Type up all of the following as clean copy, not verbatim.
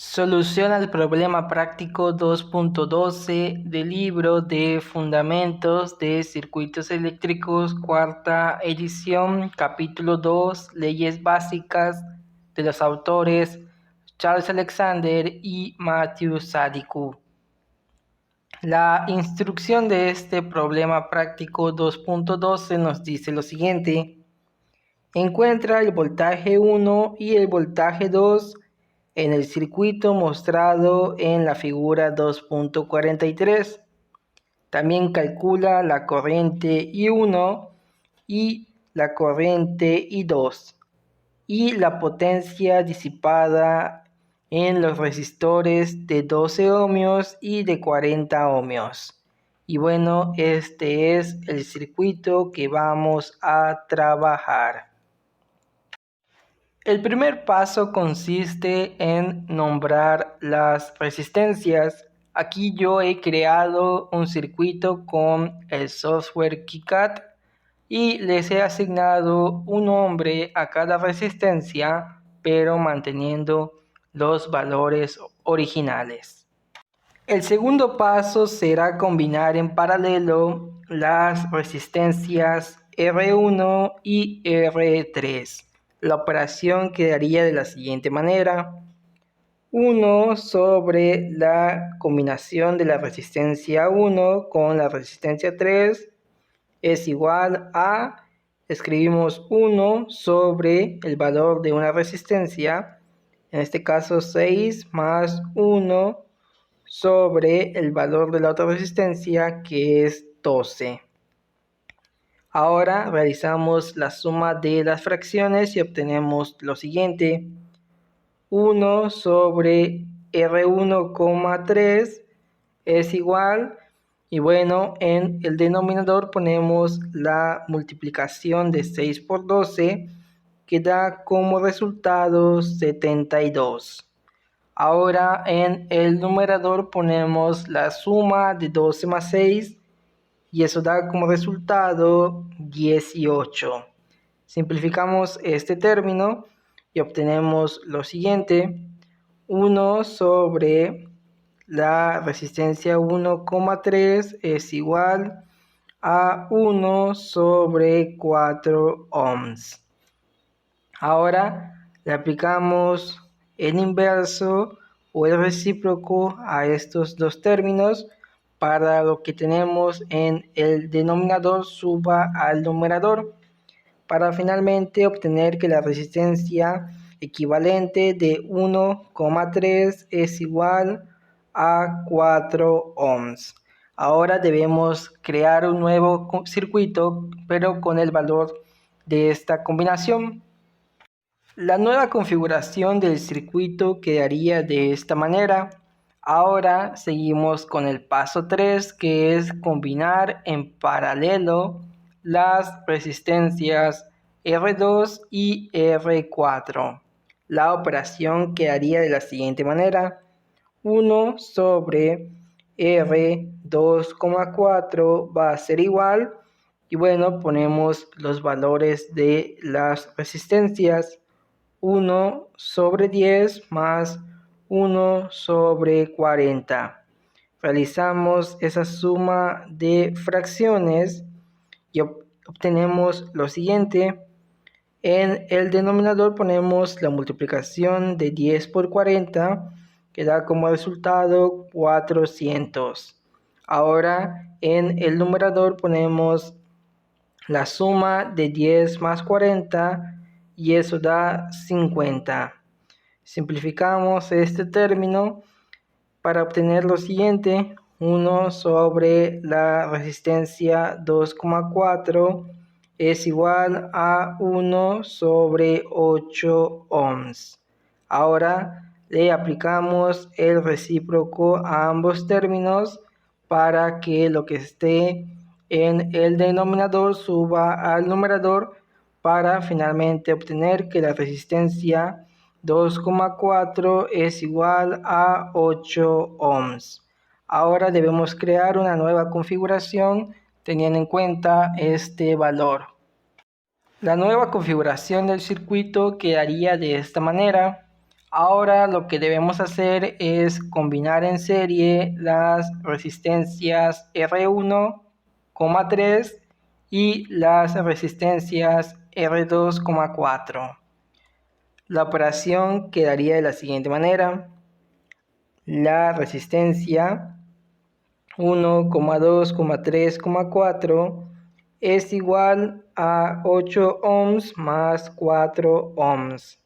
Solución al problema práctico 2.12 del libro de Fundamentos de Circuitos Eléctricos, cuarta edición, capítulo 2, Leyes Básicas, de los autores Charles Alexander y Matthew Sadiku. La instrucción de este problema práctico 2.12 nos dice lo siguiente: encuentra el voltaje 1 y el voltaje 2 en el circuito mostrado en la figura 2.43. También calcula la corriente I1 y la corriente I2 y la potencia disipada en los resistores de 12 ohmios y de 40 ohmios. Y bueno, este es el circuito que vamos a trabajar. El primer paso consiste en nombrar las resistencias. Aquí yo he creado un circuito con el software KiCad y les he asignado un nombre a cada resistencia, pero manteniendo los valores originales. El segundo paso será combinar en paralelo las resistencias R1 y R3. La operación quedaría de la siguiente manera: 1 sobre la combinación de la resistencia 1 con la resistencia 3 es igual a, escribimos 1 sobre el valor de una resistencia, en este caso 6, más 1 sobre el valor de la otra resistencia, que es 12. Ahora realizamos la suma de las fracciones y obtenemos lo siguiente: 1 sobre R1,3 es igual, y bueno, en el denominador ponemos la multiplicación de 6 por 12, que da como resultado 72. Ahora en el numerador ponemos la suma de 12 más 6, y eso da como resultado 18. Simplificamos este término y obtenemos lo siguiente: 1 sobre la resistencia 1,3 es igual a 1 sobre 4 ohms. Ahora le aplicamos el inverso o el recíproco a estos dos términos para lo que tenemos en el denominador suba al numerador, para finalmente obtener que la resistencia equivalente de 1,3 es igual a 4 ohms. Ahora debemos crear un nuevo circuito, pero con el valor de esta combinación. La nueva configuración del circuito quedaría de esta manera. Ahora seguimos con el paso 3, que es combinar en paralelo las resistencias R2 y R4. La operación quedaría de la siguiente manera: 1 sobre R2,4 va a ser igual, y bueno, ponemos los valores de las resistencias: 1 sobre 10 más 1 sobre 40. Realizamos esa suma de fracciones y obtenemos lo siguiente. En el denominador ponemos la multiplicación de 10 por 40, que da como resultado 400. Ahora en el numerador ponemos la suma de 10 más 40, y eso da 50. Simplificamos este término para obtener lo siguiente: 1 sobre la resistencia 2,4 es igual a 1 sobre 8 ohms. Ahora le aplicamos el recíproco a ambos términos para que lo que esté en el denominador suba al numerador, para finalmente obtener que la resistencia 2,4 es igual a 8 ohms. Ahora debemos crear una nueva configuración teniendo en cuenta este valor. La nueva configuración del circuito quedaría de esta manera. Ahora lo que debemos hacer es combinar en serie las resistencias R1,3 y las resistencias R2,4. La operación quedaría de la siguiente manera. La resistencia 1,2,3,4 es igual a 8 ohms más 4 ohms.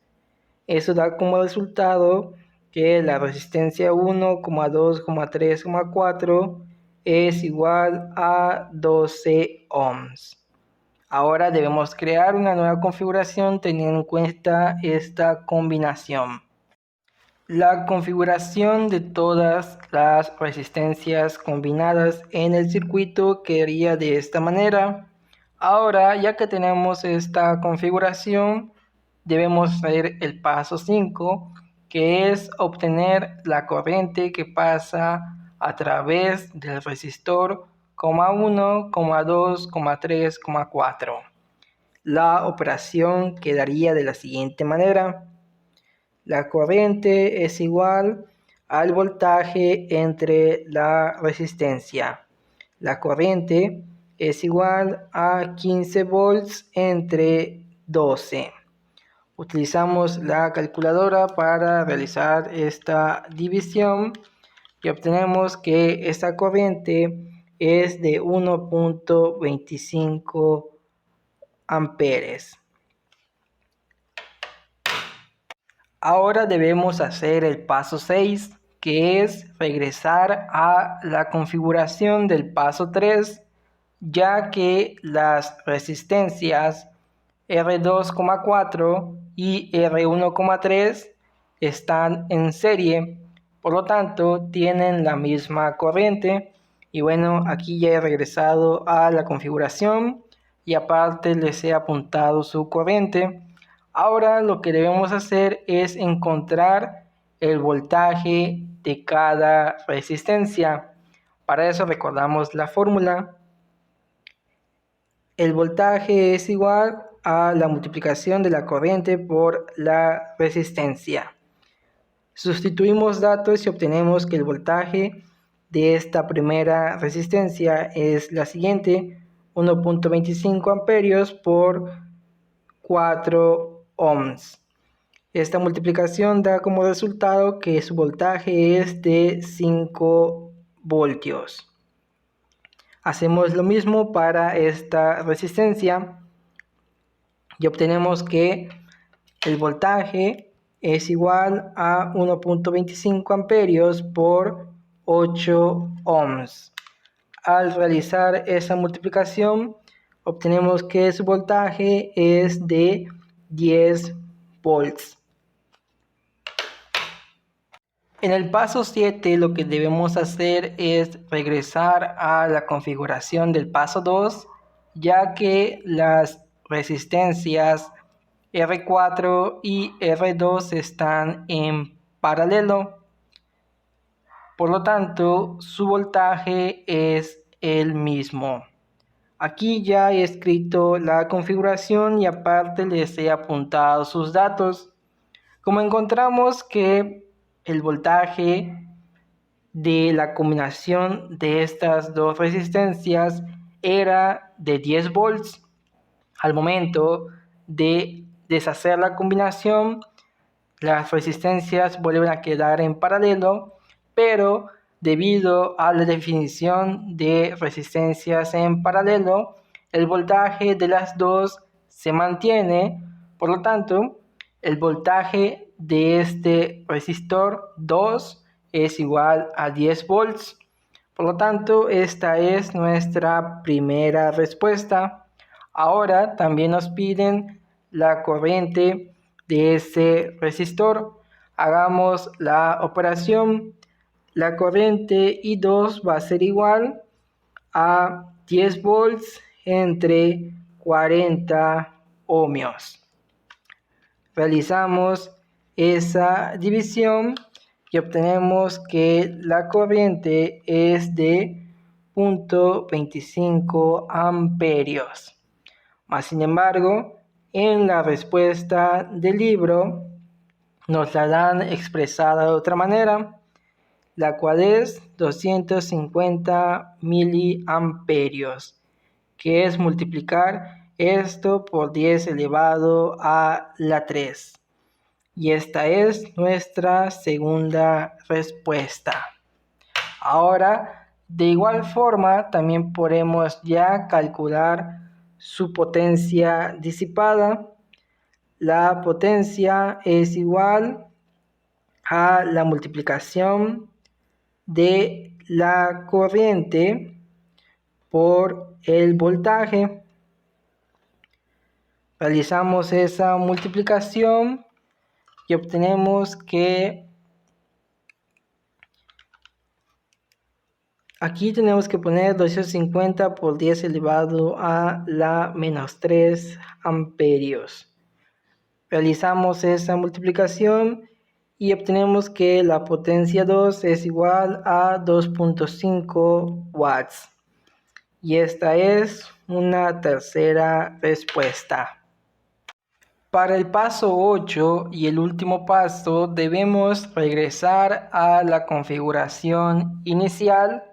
Eso da como resultado que la resistencia 1,2,3,4 es igual a 12 ohms. Ahora debemos crear una nueva configuración teniendo en cuenta esta combinación. La configuración de todas las resistencias combinadas en el circuito quedaría de esta manera. Ahora, ya que tenemos esta configuración, debemos hacer el paso 5, que es obtener la corriente que pasa a través del resistor 1, 2, 3, 4. La operación quedaría de la siguiente manera. La corriente es igual al voltaje entre la resistencia. La corriente es igual a 15 volts entre 12. Utilizamos la calculadora para realizar esta división y obtenemos que esta corriente es de 1,25 amperes. Ahora debemos hacer el paso 6, que es regresar a la configuración del paso 3, ya que las resistencias R2,4 y R1,3 están en serie, por lo tanto tienen la misma corriente. Y bueno, aquí ya he regresado a la configuración y aparte les he apuntado su corriente. Ahora lo que debemos hacer es encontrar el voltaje de cada resistencia. Para eso recordamos la fórmula. El voltaje es igual a la multiplicación de la corriente por la resistencia. Sustituimos datos y obtenemos que el voltaje de esta primera resistencia es la siguiente: 1,25 amperios por 4 ohms. Esta multiplicación da como resultado que su voltaje es de 5 voltios. Hacemos lo mismo para esta resistencia y obtenemos que el voltaje es igual a 1,25 amperios por 8 ohms. Al realizar esa multiplicación, obtenemos que su voltaje es de 10 volts. En el paso 7 lo que debemos hacer es regresar a la configuración del paso 2, ya que las resistencias R4 y R2 están en paralelo. Por lo tanto, su voltaje es el mismo. Aquí ya he escrito la configuración y aparte les he apuntado sus datos. Como encontramos que el voltaje de la combinación de estas dos resistencias era de 10 volts, al momento de deshacer la combinación, las resistencias vuelven a quedar en paralelo, pero debido a la definición de resistencias en paralelo, el voltaje de las dos se mantiene. Por lo tanto, el voltaje de este resistor 2 es igual a 10 volts. Por lo tanto, esta es nuestra primera respuesta. Ahora también nos piden la corriente de ese resistor. Hagamos la operación. La corriente I2 va a ser igual a 10 volts entre 40 ohmios. Realizamos esa división y obtenemos que la corriente es de 0,25 amperios. Más sin embargo, en la respuesta del libro nos la dan expresada de otra manera, la cual es 250 miliamperios, que es multiplicar esto por 10 elevado a la 3. Y esta es nuestra segunda respuesta. Ahora, de igual forma, también podemos ya calcular su potencia disipada. La potencia es igual a la multiplicación de la corriente por el voltaje. Realizamos esa multiplicación y obtenemos que aquí tenemos que poner 250 por 10 elevado a la menos 3 amperios. Realizamos esa multiplicación y obtenemos que la potencia 2 es igual a 2.5 watts. Y esta es una tercera respuesta. Para el paso 8 y el último paso debemos regresar a la configuración inicial,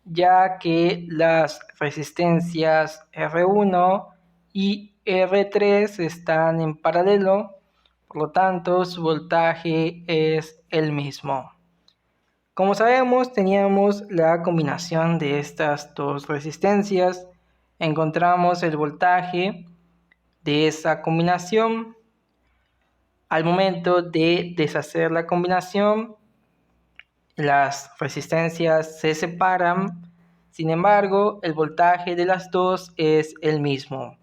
ya que las resistencias R1 y R3 están en paralelo, por lo tanto su voltaje es el mismo. Como sabemos, teníamos la combinación de estas dos resistencias. Encontramos el voltaje de esa combinación. Al momento de deshacer la combinación, las resistencias se separan. Sin embargo, el voltaje de las dos es el mismo.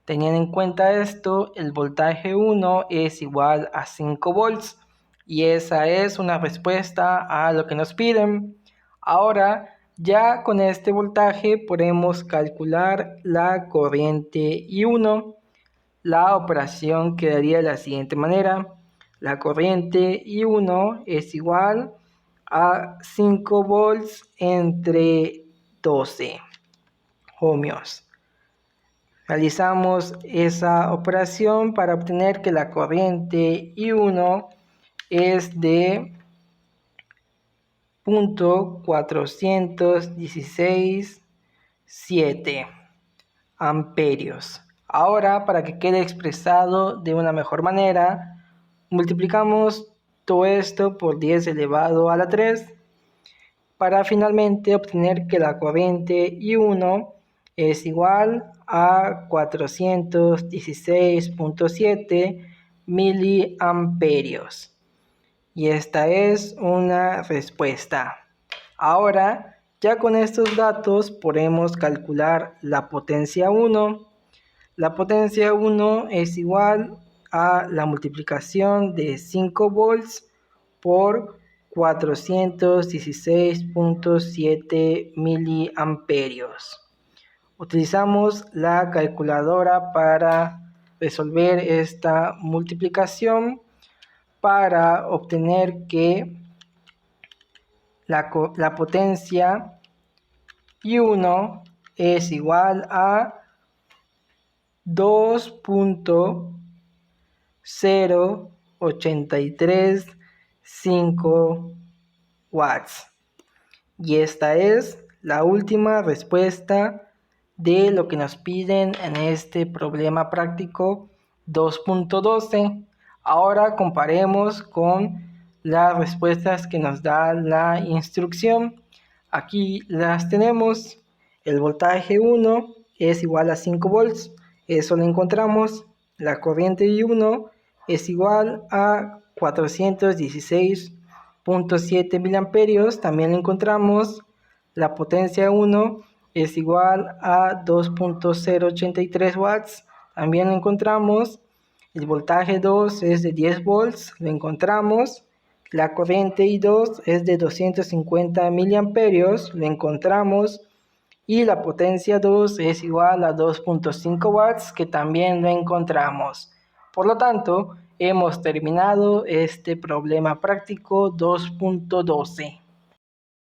Teniendo en cuenta esto, el voltaje 1 es igual a 5 volts y esa es una respuesta a lo que nos piden. Ahora, ya con este voltaje podemos calcular la corriente I1. La operación quedaría de la siguiente manera. La corriente I1 es igual a 5 volts entre 12 ohmios. Realizamos esa operación para obtener que la corriente I1 es de 0.4167 amperios. Ahora, para que quede expresado de una mejor manera, multiplicamos todo esto por 10 elevado a la 3 para finalmente obtener que la corriente I1 es igual a 416.7 miliamperios. Y esta es una respuesta. Ahora, ya con estos datos podemos calcular la potencia 1. La potencia 1 es igual a la multiplicación de 5 volts por 416.7 miliamperios. Utilizamos la calculadora para resolver esta multiplicación para obtener que la potencia I1 es igual a 2.0835 watts. Y esta es la última respuesta de lo que nos piden en este problema práctico 2.12. Ahora comparemos con las respuestas que nos da la instrucción. Aquí las tenemos. El voltaje 1 es igual a 5 volts. Eso lo encontramos. La corriente I1 es igual a 416.7 miliamperios. También lo encontramos. La potencia 1 es igual a 2.083 watts. También lo encontramos. El voltaje 2 es de 10 volts. Lo encontramos. La corriente I2 es de 250 miliamperios. Lo encontramos. Y la potencia 2 es igual a 2.5 watts, que también lo encontramos. Por lo tanto, hemos terminado este problema práctico 2.12.